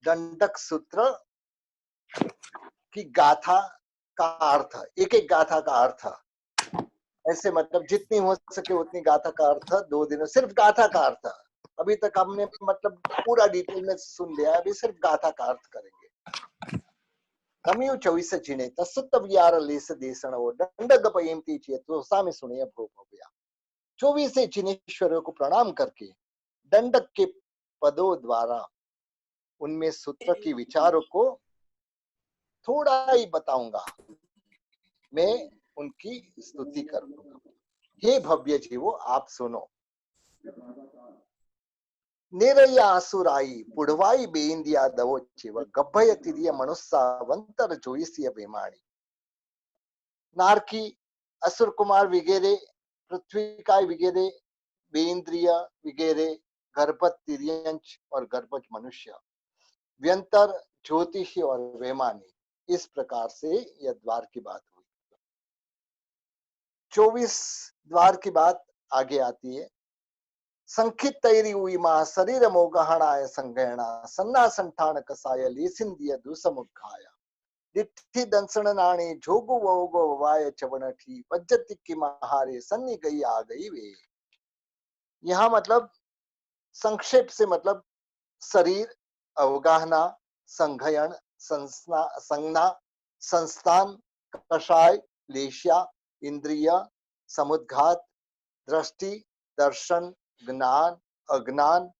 दंडक सूत्र की गाथा का अर्थ, एक एक गाथा का अर्थ, ऐसे मतलब जितनी हो सके उतनी गाथा का अर्थ 2 दिनों, सिर्फ गाथा का अर्थ। अभी तक हमने मतलब पूरा डिटेल में सुन लिया, अभी सिर्फ गाथा का अर्थ करेंगे। तमियो 24 जीने तसुत्तव यार लेस देशण वो दंडक पयमती चेत तो सामे सुनिए भो भव्या। 24 जिनेश्वरों को प्रणाम करके दंडक के पदों द्वारा उनमें सूत्र की विचारों को थोड़ा ही बताऊंगा, मैं उनकी स्तुति करूंगा। हे भव्य जीवो आप सुनो। नेरय आसुराई पुढ़वाई बेंदिया दवो चिव गभय तिरिय मनुष्य वंतर जोइसिय बेमाणी। नारकी, असुर कुमार वगैरह, पृथ्वी वगैरह, बेंद्रिय वगैरह, गर्भत तिरियंच और गर्भज मनुष्य, व्यंतर, ज्योतिषी और वेमानी, इस प्रकार से यह द्वार की बात हुई। 24 द्वार की बात आगे आती है। संखित तैरी हुई मां शरीर मोगहणाय संगहणा सन्ना संठान कसाय लेसिंदिय दुसमुखाया दिट्ठी दंसण नाणी जोगो वोगो वाय चवनठी वज्जति की महारे सन्नी गई आ गई वे। यहाँ मतलब संक्षेप से मतलब शरीर, अवगाहना, संघयन, संज्ञा, संस्थान, कषाय, लेश्या, इंद्रिय, समुद्घात, दृष्टि, दर्शन, ज्ञान, अज्ञान,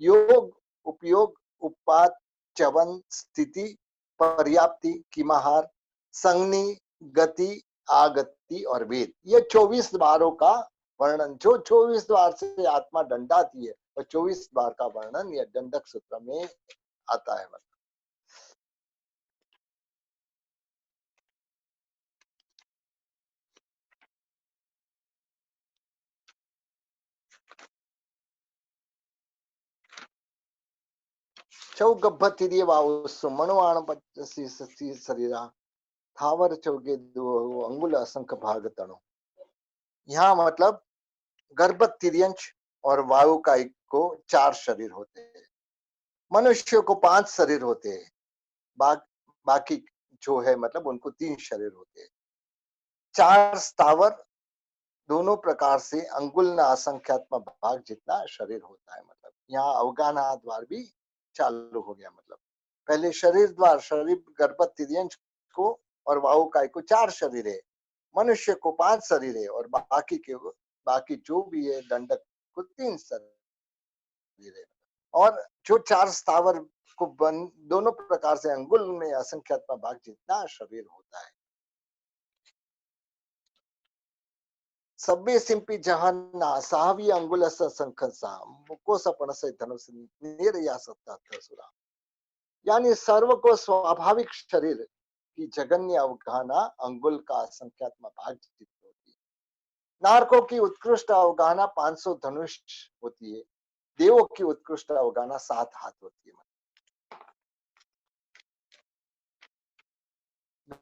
योग, उपयोग, उत्पाद, चवन, स्थिति, पर्याप्ति, किमाहार, संज्ञी, गति, आगति और वेद, ये 24 द्वारों का वर्णन, जो 24 द्वार से आत्मा दंडाती है और 24 द्वार का वर्णन यह दंडक सूत्र में आता है। चौगभ्य वाउसु मनवाण शरीरा थावर चौगे अंगुल असंख्य भाग तणु। यहाँ मतलब गर्भ तिर्यंश और वायु का को 4 शरीर होते हैं, मनुष्य को 5 शरीर होते हैं, बाकी जो है मतलब उनको 3 शरीर होते हैं। 4 स्थावर, दोनों प्रकार से अंगुल न असंख्यात्मक भाग जितना शरीर होता है। मतलब यहाँ अवगाहना द्वार भी चालू हो गया। मतलब पहले शरीर द्वार, शरीर गर्भ तिर्यंश को और वायुकाय को 4 शरीर है, मनुष्य को 5 शरीर है और बाकी जो भी है दंडक को 3 शरीर है। और जो 4 स्थावर को दोनों प्रकार से अंगुल में असंख्यात्मक भाग जितना शरीर होता है। सब्बे सिंपी जहान्ना साहवी अंगुल संखसा मुको सपन से धनुष निर्या सत्ता सुरा। यानी सर्व को स्वाभाविक शरीर की जगन्य अवगाहना अंगुल का असंख्यात्मक भाग जितनी होती है। नारकों की उत्कृष्ट अवगाहना 500 धनुष होती है, देवों की उत्कृष्ट अवगाहना 7 हाथ होती है।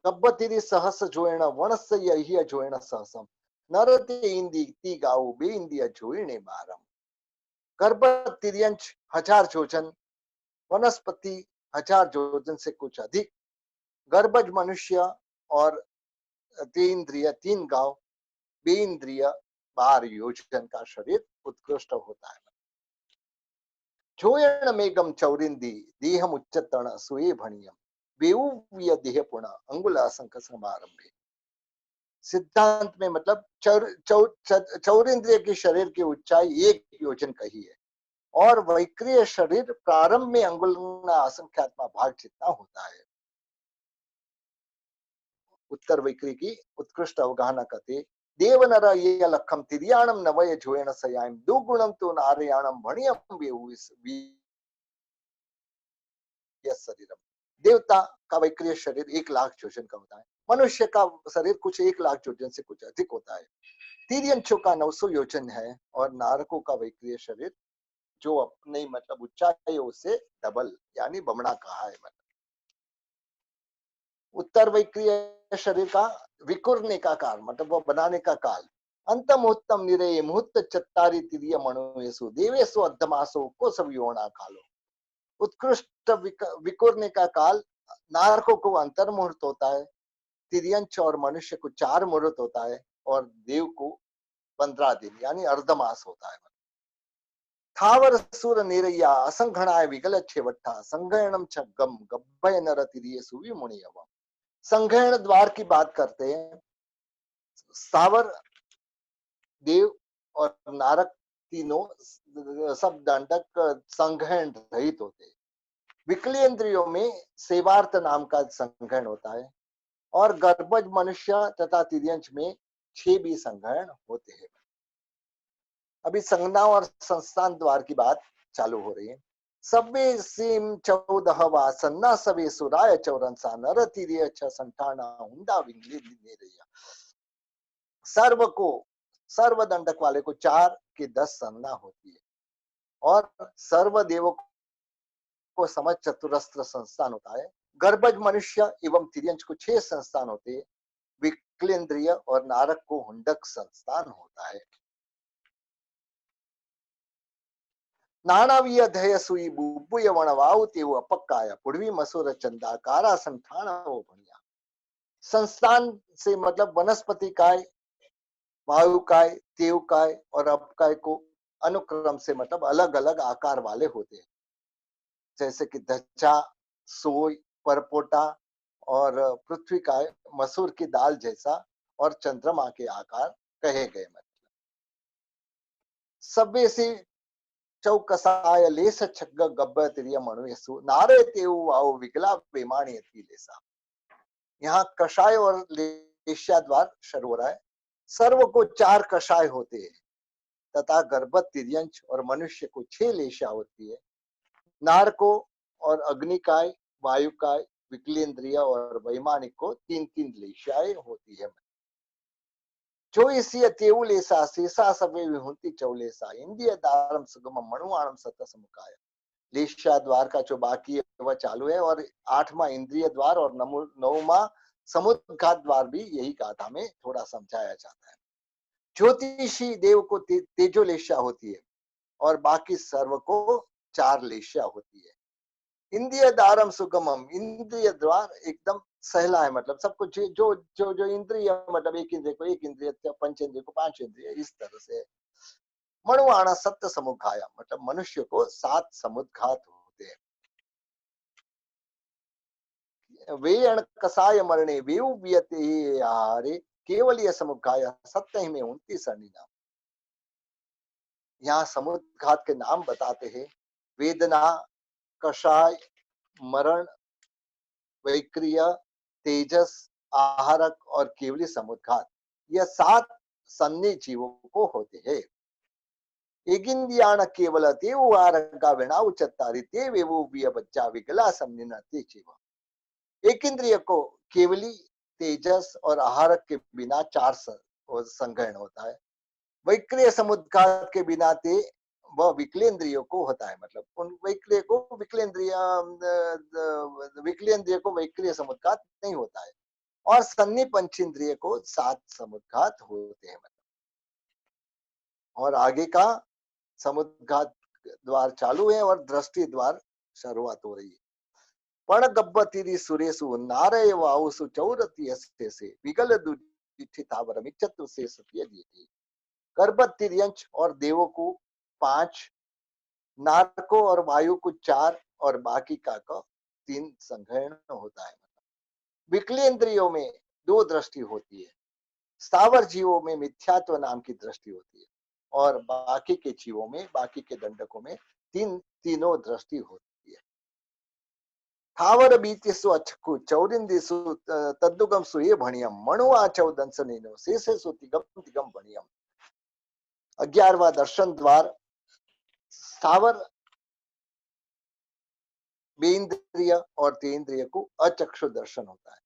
गब्बतिरी सहस जोएण वणस्य यही जोएण सहसम नरते इंदी ती गाऊ बे इंदिया जोएणे बारम। गर्भ तिर्यंश 1000 योजन, वनस्पति 1000 योजन से कुछ अधिक, गर्भज मनुष्य और तेन्द्रिय 3 गांव, बेन्द्रिय 12 योजन का शरीर उत्कृष्ट होता है। जोयण मेघम चौरिंदी देहम उच्चतण सुए भणियम बेउव्य देह पुण अंगुल असंख्य समारंभे। सिद्धांत में मतलब चौरिंद्रिय के शरीर की ऊंचाई 1 योजन कही है और वैक्रिय शरीर प्रारंभ में अंगुल असंख्यात्मक भाग जितना होता है। उत्तर वैक्री की उत्कृष्ट अवगाहना करते देवनर ये लखम तिरियाणम नवय जोयण सयाम दुगुणम तो नारयाणम भणियम शरीरम। देवता का वैक्रिय शरीर 1 लाख योजन का होता है, मनुष्य का शरीर कुछ 1 लाख योजन से कुछ अधिक होता है। तिर्यंशों का 900 योजन है और नारकों का वैक्रिय शरीर जो अपने मतलब ऊंचाई उससे डबल यानी बमणा कहा है। मतलब उत्तर वैक्रिय शरीर का विकुरने का काल मतलब वो बनाने का काल अंतम उत्तम निरे मुहूर्त चत्तारी तिरिय मणुएसु देवेशु अद्धमासु को सब योना कालो। उत्कृष्ट विकुरने का काल नारकों को अंतर मुहूर्त होता है, तिर्यंच और मनुष्य को 4 मुहूर्त होता है, और देव को 15 दिन यानी अर्धमास होता है। थावर सुर निरया असंघणाय विगल छेवट्ठा संघयनम छगम गब्भय नर तिरिय सुवी मुनियवम। संघयन द्वार की बात करते हैं। स्थावर, देव और नारक तीनों सब दंडक संघयन रहित होते हैं। विकलेंद्रियों में सेवार्थ नाम का संघयन होता है, और गर्भज मनुष्य तथा तिर्यंच में 6 भी संघयन होते हैं। अभी संज्ञा और संस्थान द्वार की बात चालू हो रही है। सबे सीम 14 सन्ना सबे सुराय चौरंसा नर तिरिय संठाना हुंडा विंगली निरैया। सर्व को, सर्व दंडक वाले को 4 की 10 संज्ञा होती है, और सर्व देवों को समझ चतुरस्त्र संस्थान होता है। गर्भज मनुष्य एवं तिर्यंच को 6 संस्थान होते हैं। विकलेंद्रिय और नारक को हुंडक संस्थान होता है। नानावीय धय सुई बुबुय वणवाउ तेव अपक्काय पुड़वी मसूर चंदाकारा संठान वो भणिया। संस्थान से मतलब वनस्पति काय, वायु काय, तेव काय और अपकाय को अनुक्रम से मतलब अलग अलग आकार वाले होते हैं, जैसे कि धचा, सोय, परपोटा और पृथ्वी काय मसूर की दाल जैसा और चंद्रमा के आकार कहे गए। मतलब सबे से चौकसाय लेस छग्ग गब्ब तिरिय मणुयसु नारे तेउ आओ विकला बेमानी लेसा। यहाँ कषाय और लेस्या द्वार शुरू हो रहा है। सर्व को 4 कषाय होते हैं तथा गर्भत तिर्यंच और मनुष्य को 6 लेस्या होती है। नार को और अग्निकाय, वायुकाय, विकलेंद्रिय और वैमानिक को 3-3 लेस्याएं होती है। चोइसिय तेउलेसा शेषा सबे विहुंति चौलेसा इंद्रिय दारम सुगम मणुआणम सत समुकाय। लेस्या द्वार का जो बाकी है वह चालू है, और 8वां इंद्रिय द्वार और 9वां समुद्घात द्वार भी यही गाथा में थोड़ा समझाया जाता है। ज्योतिषी देव को तेजो लेस्या होती है, और बाकी सर्व को 4 लेस्या होती है। इंद्रिय दारम सुगमम, इंद्रिय द्वार एकदम सहला है, मतलब सब कुछ जो जो जो इंद्रिय मतलब एक इंद्रिय को 1 इंद्रिय, 5 इंद्रिय को 5 इंद्रिय, इस तरह से। मणुआणा सत्य समुखाया मतलब मनुष्य को 7 समुद्घात होते हैं। वेयण कसाय मरणे वेव वियते आहारे केवल यह समुखाय सत्य ही में 29 नाम। यहाँ समुद्घात के नाम बताते हैं। वेदना, कषाय, मरण, वैक्रिय, तेजस, आहारक और केवली समुद्घात, यह 7 सन्नी जीवों को होते हैं। एगिंदियाण केवल तेव आरंगा विनाउ चत्तारी ते वेवो विय बच्चा विकला समनिना ते जीव। एक इंद्रिय को केवली, तेजस और आहारक के बिना 4 संग्रहण होता है। वैक्रिय समुद्घात के बिना ते वह विकलेंद्रियों को होता है, मतलब उन वैक्रिय को विकलेंद्रिय को वैक्रिय समुद्घात नहीं होता है, और सन्नी पंचेंद्रिय को 7 समुद्घात होते हैं। मतलब और आगे का समुद्घात द्वार चालू है और दृष्टि द्वार शुरुआत हो रही है। पण गब्बतिरी सुरेशु नारय वाउसु चौरति से विगल दुचितावरमिच्चतु से सत्य दीति। गर्भत तिर्यंच और देवों को 5, नारको और वायु को 4 और बाकी का 3 संग्रहण होता है। विकलेंद्रियों में 2 दृष्टि होती है। स्थावर जीवों में मिथ्यात्व नाम की दृष्टि होती है, और बाकी के जीवों में, बाकी के दंडकों में तीनों दृष्टि होती है। थावर बीतिसु अचकु चौरिंदिसु तद्दुगम सुये भणियम मणुआ चौदंस नीनो शेषेसु तिगम तिगम भणियम। 11वां दर्शन द्वार स्थावर बेंद्रिय और तेंद्रिय को अचक्षु दर्शन होता है।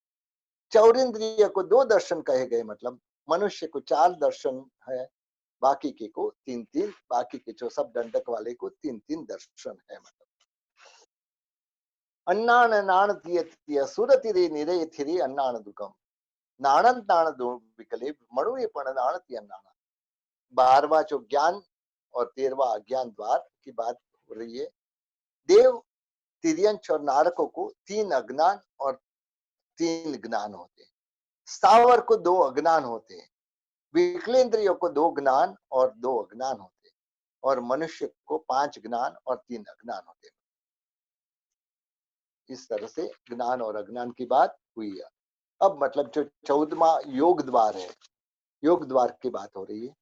चौरिंद्रिय को 2 दर्शन कहे गए, मतलब मनुष्य को 4 दर्शन है, बाकी के को 3-3, बाकी के जो सब दंडक वाले को 3-3 दर्शन है। मतलब अन्नान नाण तिय सुरतिरे निरे थिरे अन्नान दुकम नाणन नाण दो विकले मणुए पण नाण तिय नाणा। 12वां जो ज्ञान और 13वां अज्ञान द्वार की बात हो रही है। देव तिर्यंच और नारकों को 3 अज्ञान और 3 ज्ञान होते हैं। स्थावर को 2 अज्ञान होते हैं, विकलेंद्रियों को 2 ज्ञान और 2 अज्ञान होते हैं, और मनुष्य को 5 ज्ञान और 3 अज्ञान होते हैं। इस तरह से ज्ञान और अज्ञान की बात हुई है। अब मतलब जो 14वां योग द्वार है, योग द्वार की बात हो रही है।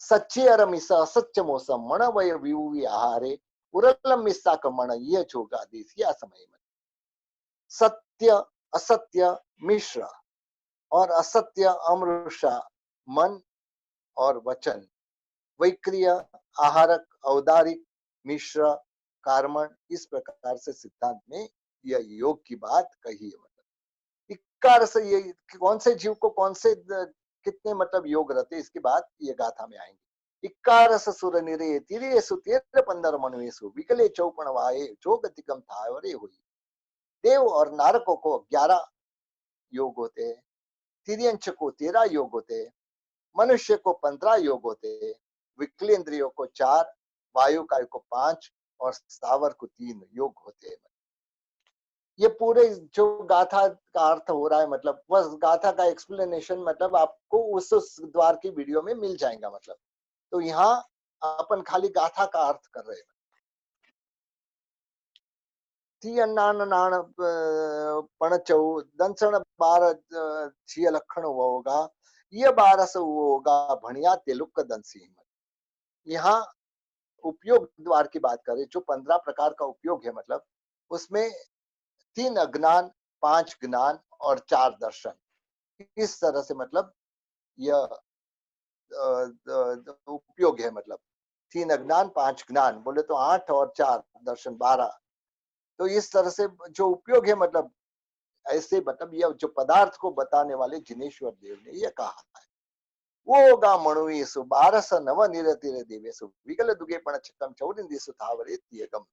सच्चे अरमिसा असत्य मौसम मण वय विवि आहारे उरलम मिस्सा कमण ये जोगा देसिया समय में। सत्य असत्य मिश्र और असत्य अमृषा मन और वचन, वैक्रिय आहारक औदारिक मिश्र कार्मण, इस प्रकार से सिद्धांत में यह योग की बात कही है। मतलब इक्कार से ये कौन से जीव को कौन से कितने मतलब योग रहते, इसकी बात ये गाथा में आएंगे। इक्कार सुर निरे तिरेसु तेरे 15 मनुएसु विकले चौपण वाये जो गतिकम थावरे हुई। देव और नारकों को 11 योग होते हैं, तिर्यंच को 13 योग होते हैं, मनुष्य को 15 योग होते हैं, विकलेंद्रियों को 4, वायुकाय को 5 और स्थावर को 3 योग होते हैं। ये पूरे जो गाथा का अर्थ हो रहा है, मतलब बस गाथा का एक्सप्लेनेशन मतलब आपको उस द्वार की वीडियो में मिल जाएगा। मतलब तो यहाँ अपन खाली गाथा का अर्थ कर रहे हैं। थी अन्नान नान पणचौ दंसण बार छिय लखण होगा ये बारस होगा भणिया तेलुक दंसी। यहाँ उपयोग द्वार की बात करें, जो 15 प्रकार का उपयोग है, मतलब उसमें 3 अज्ञान, 5 ज्ञान और 4 दर्शन, इस तरह से मतलब यह उपयोग है। मतलब 3 अज्ञान 5 ज्ञान बोले तो 8 और 4 दर्शन 12। तो इस तरह से जो उपयोग है, मतलब ऐसे मतलब यह जो पदार्थ को बताने वाले जिनेश्वर देव ने यह कहा है। वो गा मणुएसु 12 नव निरतिरे देवेसु विकल दुगे पण चित्तम चौरिंदेसु थावरे तियगम।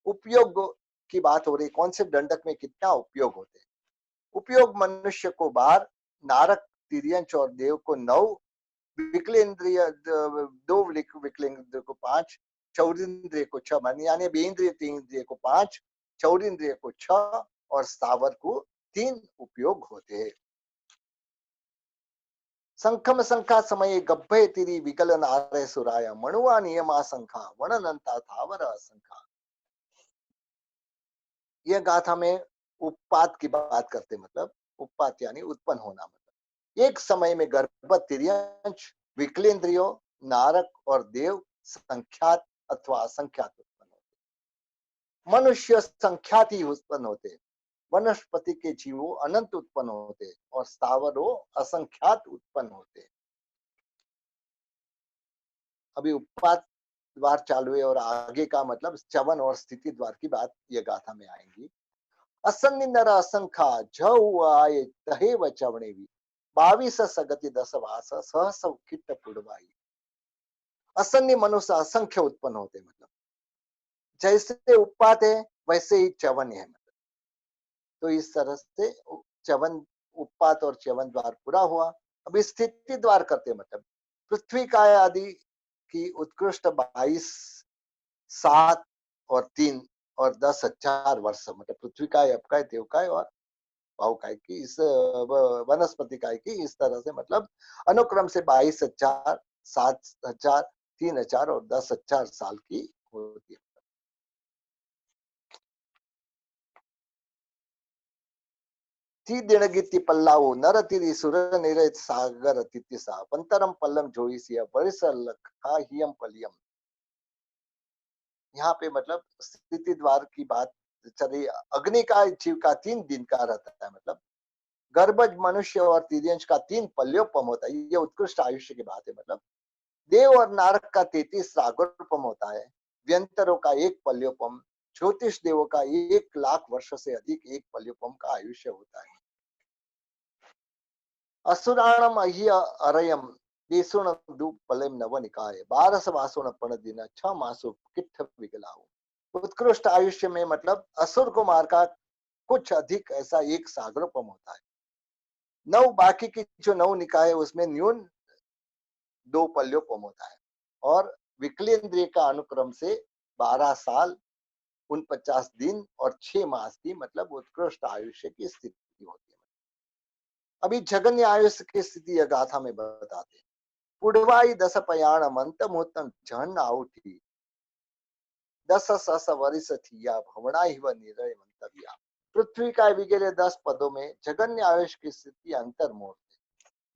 उपयोग की बात हो रही, कौन से दंडक में कितना उपयोग होते हैं। उपयोग मनुष्य को 12, नारक तिर्यंच और देव को 9, विकलेंद्रिय 2, विकलेंद्रिय को 5, चौरिंद्रिय को 6, मान यानी बेंद्रिय 3 इंद्रिय को 5, चौरिंद्रिय को 6 और स्थावर को 3 उपयोग होते हैं। संखम संखा समय गब्भे तिरी विकलन आरे सुराया मणुआ नियमा संखा वर्णनंता थावर असंखा। यह गाथा में उत्पात की बात करते, मतलब उत्पात यानी उत्पन्न होना। मतलब एक समय में गर्भ तिर्यंच, विकलेंद्रियों, नारक और देव संख्यात अथवा असंख्यात उत्पन्न होते। मनुष्य संख्यात ही उत्पन्न होते, वनस्पति के जीवों अनंत उत्पन्न होते और स्थावरों असंख्यात उत्पन्न होते। अभी उत्पात द्वार चालू है और आगे का मतलब चवन और स्थिति द्वार की बात ये गाथा में आएंगी। असन्निंदर असंखा आये तहे व चवणे भी 22 सगति 10 वास सहस किट पुड़वाई। असन्य मनुष्य असंख्य उत्पन्न होते, मतलब जैसे उत्पात है वैसे ही चवन है। मतलब तो इस तरह से चवन उत्पात और चवन द्वार पूरा हुआ। अब स्थिति द्वार करते, मतलब पृथ्वी का आदि की उत्कृष्ट 22 7 और 3 और 10,000 वर्ष, मतलब पृथ्वी का, अपकाय, देवकाय और भावकाय की, इस वनस्पति काय की, इस तरह से मतलब अनुक्रम से 22,000, 7,000, 3,000 और 10,000 साल की होती है। ती दिणगिति पल्लावो नरतिरि सुर निरत सागर तितिसा पंतरम पल्लम जोईसिया बरिस लखा हियम पलियम। यहाँ पे मतलब स्थिति द्वार की बात चली। अग्नि का जीव का 3 दिन का रहता है, मतलब गर्भज मनुष्य और तिर्यंच का 3 पल्योपम होता है, ये उत्कृष्ट आयुष्य की बात है। मतलब देव और नारक का 33 रागोपम होता है, व्यंतरों का 1 पल्योपम, ज्योतिष देवों का 1,00,000 वर्ष से अधिक 1 पल्योपम का आयुष्य होता है। असुराणम अह्य अरयम देसुण दूप पलेम नव निकाय 12 वासुण पण दिन 6 मासु किट्ठ विकलाओ। उत्कृष्ट आयुष्य में मतलब असुर को मार का कुछ अधिक ऐसा 1 सागरोपम होता है। 9 बाकी की जो 9 निकाय है उसमें न्यून 2 पल्योपम होता है और विकलेंद्रिय का अनुक्रम से 12 साल 49 दिन और 6 मास की मतलब उत्कृष्ट आयुष्य की स्थिति होती है। अभी जगन्य आयुष्य की स्थिति यह गाथा में बताते हैं। पुढ़वाई दस पयाणम अंतमुत्तम जन आउठी दस सस वरिस थिया भवना ही व निरय मंतव्या। पृथ्वी का विगेरे 10 पदों में जगन्य आयुष की स्थिति अंतर्मोह।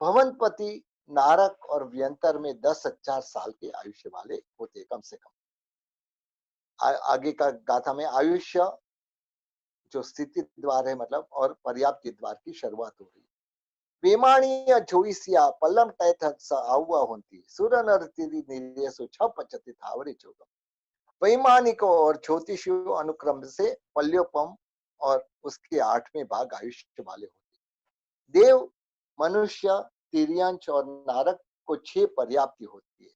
भवनपति नारक और व्यंतर में 10,000 साल के आयुष्य वाले होते कम से कम। आगे का गाथा में आयुष्य जो स्थिति द्वार है मतलब और पर्याप्त द्वार की शुरुआत हो रही है। वेमाणीय जोईसिया पल्लम टैथ आउआ होती सूर्य नर तिरी निरेसु छ पचति थावरी चौगम। वैमानिकों और ज्योतिषियों अनुक्रम से पल्योपम और उसके 8वें भाग आयुष्य वाले होते। देव मनुष्य तिर्यांश और नारक को 6 पर्याप्ति होती है,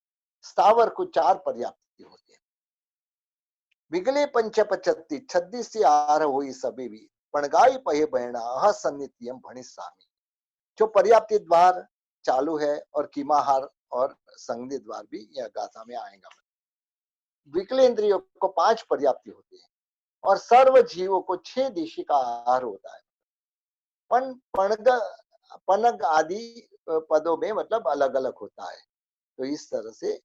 स्थावर को 4 पर्याप्ति होती है। विगले पंचपचत्ति 36 से आर हुई सभी भी पणगाई पहे बहना अह सन्नित्यम भणिस्वामी। जो पर्याप्ति द्वार चालू है और कीमाहार और संगि द्वार भी यह गाथा में आएगा। विकलेंद्रियों को 5 पर्याप्ति होती है और सर्व जीवों को 6 दिशा का आहार होता है। पनग आदि पदों में मतलब अलग अलग होता है। तो इस तरह से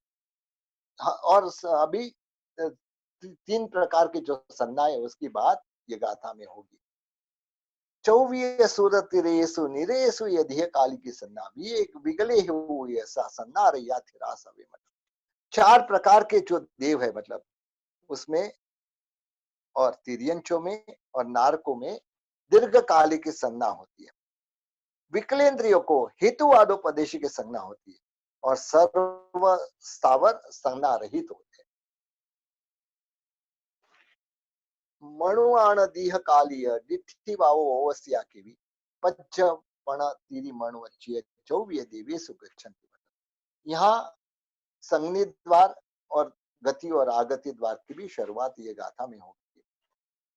और अभी 3 प्रकार की जो संज्ञा है उसकी बात ये गाथा में होगी। 24 सूरत रेसु निरेसु यधिय काली की संज्ञा भी एक विगले हुई ऐसा संज्ञा रैया थिरास अवे मतलब 4 प्रकार के जो देव है मतलब उसमें और तिर्यंचों में और नारकों में दीर्घकालिक की संज्ञा होती है। विकलेंद्रियों को हेतुवादोपदेशी की संज्ञा होती है और सर्व स्थावर संज्ञा रहित होते हैं। मणुआण दीह कालीय डिठि वावो ओवस्या के भी पच्च पण तीरी मणुवच्चिय 24 देवेशु गच्छन्ति। यहाँ संज्ञा द्वार और गति और आगति द्वार की भी शुरुआत ये गाथा में होती है।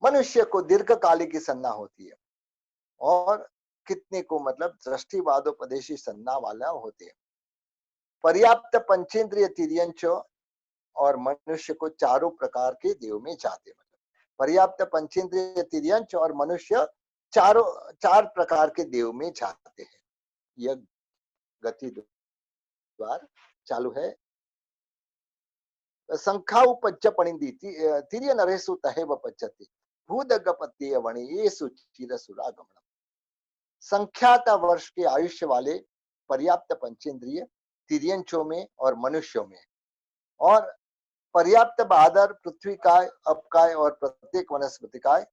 मनुष्य को दीर्घकालिक की संज्ञा होती है और कितने को मतलब दृष्टिवादोपदेशी संज्ञा वाला होते हैं। पर्याप्त पंचेंद्रिय तिर्यंच और मनुष्य को चारों प्रकार के देव में जाते हैं। पर्याप्त पंचेंद्रिय तिर्यंच और मनुष्य 4 प्रकार के देव में जाते हैं। यह गति द्वार चालू है। संख्याउ पच्च पणिंदी तिर्य नरेशु तहेव पच्चति भूदगपत्य वणियेषु चिरसुरागमनम। संख्यात वर्ष के आयुष्य वाले पर्याप्त पंचेंद्रिय तिर्यंचों में और मनुष्यों में और पर्याप्त बादर पृथ्वी काय अपकाय और प्रत्येक वनस्पति काय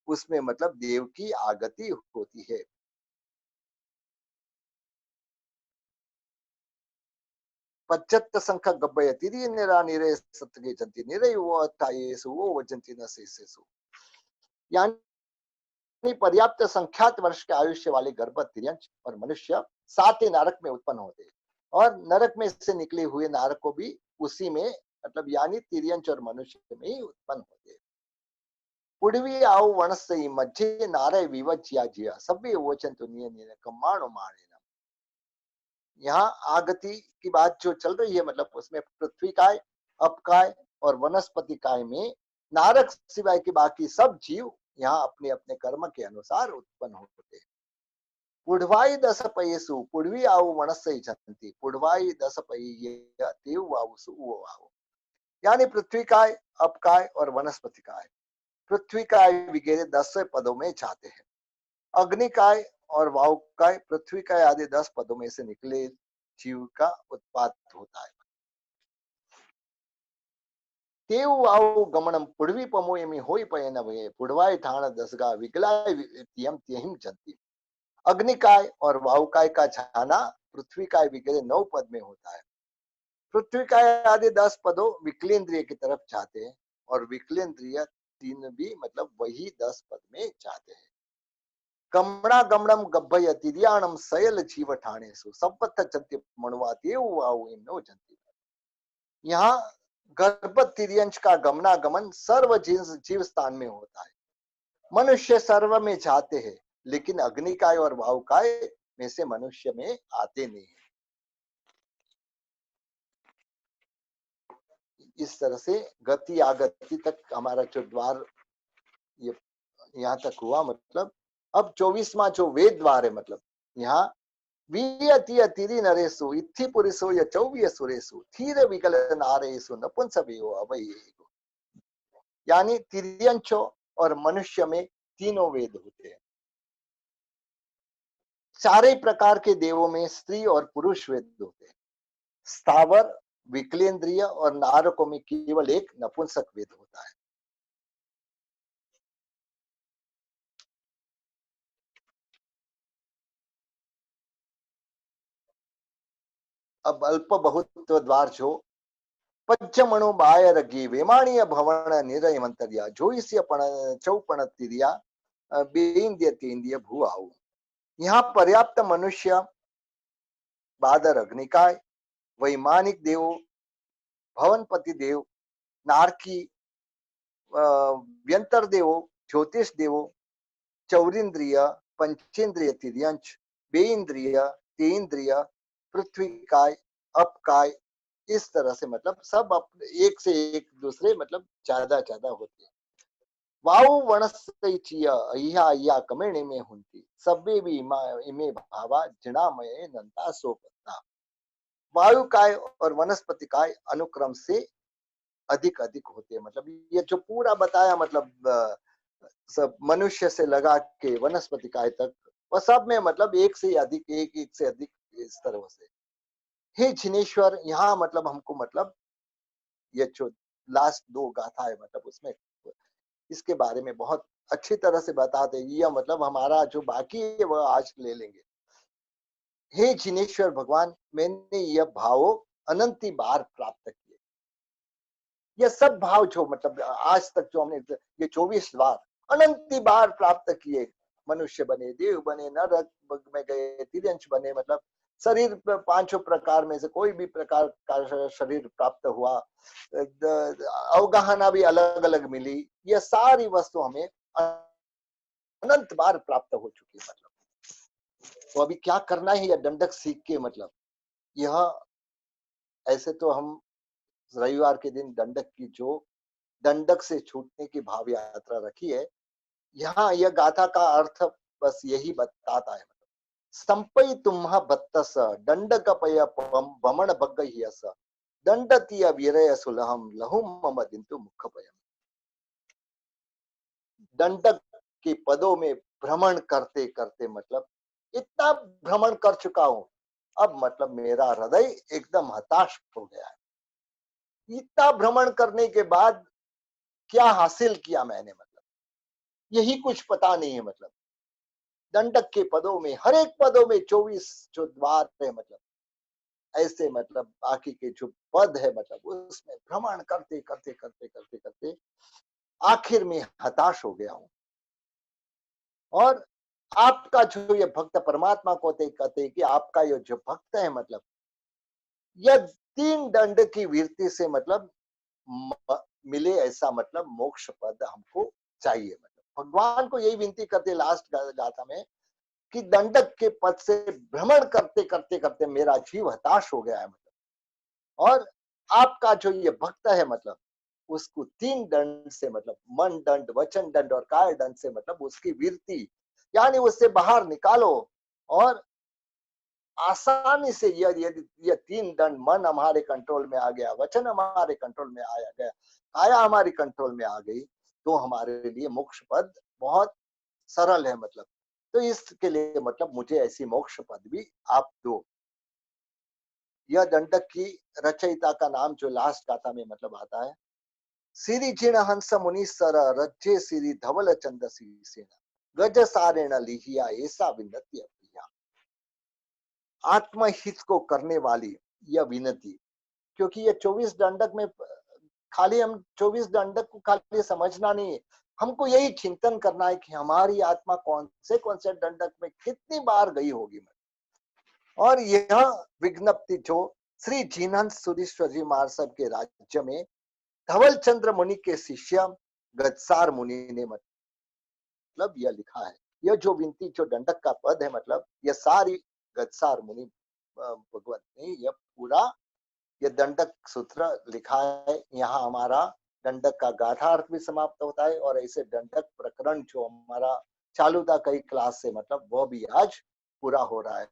उसमें मतलब देव की आगति होती है। पच्चत्त संख्या गब्बय तिरी निरा निरे सत्गे जंती निरे वो अठायेसु वो वजंती न शेषेसु। यानी पर्याप्त संख्यात वर्ष के आयुष्य वाले गर्भ तिर्यंच और मनुष्य 7 नरक में उत्पन्न होते हैं और नरक में से निकले हुए नारक को भी उसी में मतलब यानी तिर्यंच और मनुष्य में ही उत्पन्न होते हैं। पुड़वी आउ वनस्सई मध्य नारे विवज्या जिया सभी वचन तो निय कमाणो माणे। यहाँ आगति की बात जो चल रही है मतलब उसमें पृथ्वी काय अपकाय और वनस्पति काय में नारक सिवाय के बाकी सब जीव यहाँ अपने अपने कर्म के अनुसार उत्पन्न होते हैं। पुढ़वाई दस पयेसु पुढ़वी आउ वनस्सई जंती पुढ़वाई दस पय देव वावसु वो वाव। यानी पृथ्वी काय अपकाय और वनस्पति काय पृथ्वी काय वगैरह 10 पदों में जाते हैं। अग्निकाय और वायुकाय पृथ्वी काय आदि 10 पदों में से निकले जीव का उत्पाद होता है। तेव वायु गमनम पुढ़वी पमोयमि होई पयन वे पुढ़वाई ठाण दसगा विकलाय तियम तिहिम जंती। अग्निकाय और वायुकाय का जाना पृथ्वी काय वगैरह 9 पद में होता है। पृथ्वी काय आदि 10 पदों विकलेंद्रिय की तरफ जाते हैं और विकलेंद्रिय 3 भी मतलब वही 10 पद में जाते हैं। कमणा गमणम गब्भय तिर्याणम सयल जीव ठाणेसु संपत्त जंति मणुवा देव वाउ नो जंति। यहाँ गर्भ तिर्यंश का गमनागमन सर्व जीव स्थान में होता है। मनुष्य सर्व में जाते हैं लेकिन अग्निकाय और वायुकाय में से मनुष्य में आते नहीं है। इस तरह से गति आगति तक हमारा जो द्वार ये यहाँ तक हुआ। मतलब अब 24वां जो वेद द्वार है, मतलब यहाँ वियति अतिरि नरेषु इत्थि पुरुषो य चौव्य सुरेषु थीर विकल नारेषु नपुंसको अवयेषु। यानी तिर्यंचो और मनुष्य में तीनों वेद होते हैं। चारे प्रकार के देवों में स्त्री और पुरुष वेद होते हैं। स्थावर, विकलेंद्रिय और नारकों में केवल एक नपुंसक वेद होता है। अब अल्प बहुत्व द्वार जो पंचमणु बायरगी वेमाणीय भवन निरय मंतरिया जोइस्य पण चौपण तिरिया बेंद्य तेंद्य भूआऊ। यहाँ पर्याप्त मनुष्य, बादर अग्निकाय, वैमानिक देव, भवनपति देव, नारकी, व्यंतर देव, ज्योतिष देव, चौरिंद्रिय, पंचेंद्रिय तिर्यंच, बेइंद्रिय, तेन्द्रिय, पृथ्वी काय, अपकाय, इस तरह से मतलब सब एक से एक दूसरे मतलब ज्यादा ज्यादा होते हैं। वायु वनस्पतिचीय अह्या अह्या कमेणे में हुंती सब्बे भी इमे भावा जनामय नंता सोपत्ता। वायु काय और वनस्पति काय अनुक्रम से अधिक अधिक होते हैं। मतलब ये जो पूरा बताया, मतलब सब मनुष्य से लगा के वनस्पति काय तक, वह सब में मतलब एक से अधिक, एक से अधिक, इस तरह से। हे जिनेश्वर, यहाँ मतलब हमको मतलब ये जो लास्ट दो गाथा है, मतलब उसमें इसके बारे में बहुत अच्छी तरह से बता देगी, या मतलब हमारा जो बाकी है वह आज ले लेंगे। हे जिनेश्वर भगवान, मैंने यह भाव अनंती बार प्राप्त किए। ये सब भाव जो मतलब आज तक जो हमने ये 24 बार अनंती बार प्राप्त किए, मनुष्य बने, देव बने, नरक में गए, तिर्यंच बने, मतलब शरीर पांचों प्रकार में से कोई भी प्रकार का शरीर प्राप्त हुआ, अवगाहना भी अलग अलग मिली, ये सारी वस्तु हमें अनंत बार प्राप्त हो चुकी है। मतलब तो अभी क्या करना है, यह दंडक सीख के, मतलब यह ऐसे तो हम रविवार के दिन दंडक की जो दंडक से छूटने की भाव यात्रा रखी है, यहाँ यह गाथा का अर्थ बस यही बताता है। संपई तुम्हा बत्तस दंडक पय बमण बग्गयस दंडतीय वीरय सुलहम लहुम मम दिंतु मुखपयम। दंडक के पदों में भ्रमण करते करते मतलब इतना भ्रमण कर चुका हूं, अब मतलब मेरा हृदय एकदम हताश हो गया है। इतना भ्रमण करने के बाद क्या हासिल किया मैंने, मतलब यही कुछ पता नहीं है। मतलब दंडक के पदों में, हर एक पदों में 24 जो द्वार है, मतलब ऐसे मतलब बाकी के जो पद है, मतलब उसमें भ्रमण करते करते करते करते करते आखिर में हताश हो गया हूं। और आपका जो ये भक्त परमात्मा को कहते हैं कि आपका ये जो भक्त है, मतलब यह 3 दंड की वीरती से मतलब मिले ऐसा मतलब मोक्ष पद हमको चाहिए। मतलब भगवान को यही विनती करते लास्ट गाथा में कि दंडक के पद से भ्रमण करते करते करते मेरा जीव हताश हो गया है। मतलब और आपका जो ये भक्त है, मतलब उसको 3 दंड से, मतलब मन दंड, वचन दंड और काय दंड से मतलब उसकी वीरती, यानी उससे बाहर निकालो। और आसानी से ये 3 दंड, मन हमारे कंट्रोल में आ गया, वचन हमारे कंट्रोल में आया गया, काया हमारी कंट्रोल में आ गई, तो हमारे लिए मोक्ष पद बहुत सरल है। मतलब तो इसके लिए मतलब मुझे ऐसी मोक्ष पद भी आप दो। यह दंडक की रचयिता का नाम जो लास्ट गाथा में मतलब आता है, सिरि जिण हंस मुनि सर रज्जे सिरि धवल चंद सेना गज सारेण लिहिया ऐसा विनती प्रिया। आत्महित को करने वाली यह विनती, क्योंकि ये 24 दंडक में खाली हम 24 दंडक को खाली समझना नहीं है, हमको यही चिंतन करना है कि हमारी आत्मा कौन से दंडक में कितनी बार गई होगी। और यह विज्ञप्ति जो श्री जीनहंस सुरीश्वर जी महाराज साहब के राज्य में धवल चंद्र मुनि के शिष्य गजसार मुनि ने मतलब यह लिखा है। यह जो विनती जो दंडक का पद है, मतलब यह सारी गजसार मुनि भगवत ने यह पूरा ये दंडक सूत्र लिखा है। यहाँ हमारा दंडक का गाथार्थ भी समाप्त होता है और ऐसे दंडक प्रकरण जो हमारा चालू था कई क्लास से, मतलब वो भी आज पूरा हो रहा है।